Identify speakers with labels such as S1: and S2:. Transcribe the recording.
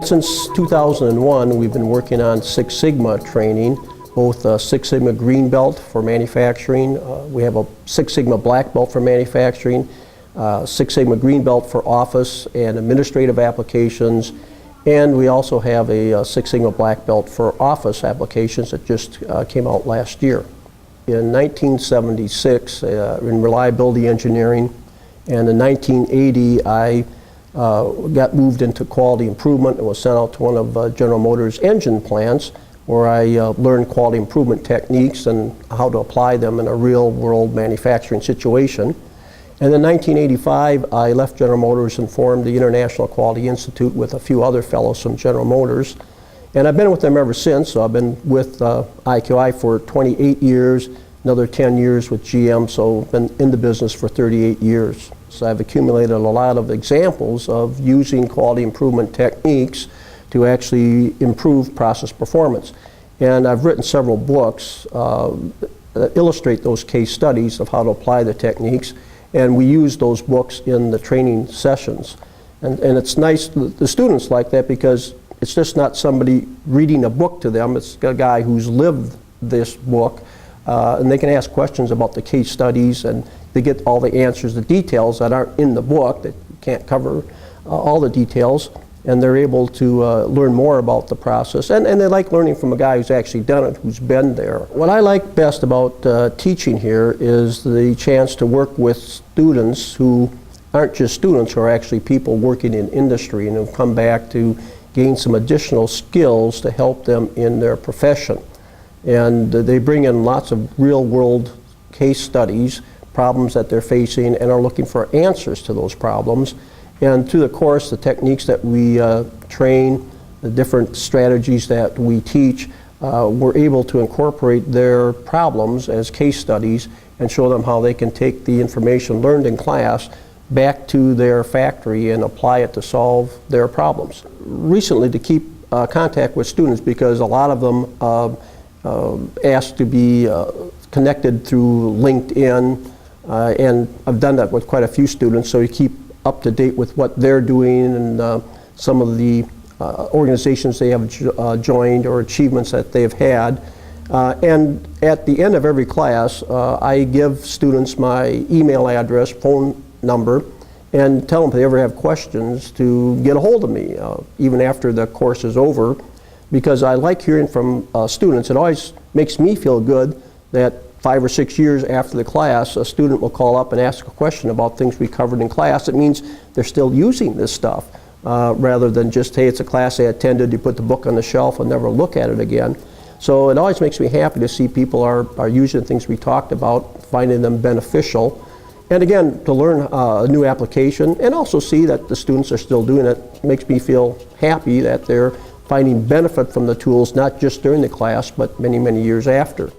S1: Since 2001, we've been working on Six Sigma training, both Six Sigma Green Belt for manufacturing. We have a Six Sigma Black Belt for manufacturing, Six Sigma Green Belt for office and administrative applications, and we also have a Six Sigma Black Belt for office applications that just came out last year. In 1976, in reliability engineering, and in 1980, I got moved into quality improvement and was sent out to one of General Motors' engine plants, where I learned quality improvement techniques and how to apply them in a real-world manufacturing situation. And in 1985, I left General Motors and formed the International Quality Institute with a few other fellows from General Motors. And I've been with them ever since. So I've been with IQI for 28 years, another 10 years with GM, so I've been in the business for 38 years. So I've accumulated a lot of examples of using quality improvement techniques to actually improve process performance. And I've written several books that illustrate those case studies of how to apply the techniques, and we use those books in the training sessions. And it's nice, the students like that, because it's just not somebody reading a book to them, it's a guy who's lived this book, and they can ask questions about the case studies, and they get all the answers, the details that aren't in the book, that you can't cover all the details, and they're able to learn more about the process. And they like learning from a guy who's actually done it, who's been there. What I like best about teaching here is the chance to work with students who aren't just students, who are actually people working in industry and who've come back to gain some additional skills to help them in their profession. And they bring in lots of real-world case studies, problems that they're facing, and are looking for answers to those problems. And through the course, the techniques that we train, the different strategies that we teach, we're able to incorporate their problems as case studies and show them how they can take the information learned in class back to their factory and apply it to solve their problems. Recently, to keep contact with students, because a lot of them asked to be connected through LinkedIn, and I've done that with quite a few students, so you keep up to date with what they're doing and some of the organizations they have joined or achievements that they've had. And at the end of every class, I give students my email address, phone number, and tell them if they ever have questions to get a hold of me, even after the course is over, because I like hearing from students. It always makes me feel good that 5 or 6 years after the class, a student will call up and ask a question about things we covered in class. It means they're still using this stuff, rather than just, hey, it's a class they attended, you put the book on the shelf and never look at it again. So it always makes me happy to see people are using things we talked about, finding them beneficial. And again, to learn a new application and also see that the students are still doing it makes me feel happy that they're finding benefit from the tools, not just during the class, but many, many years after.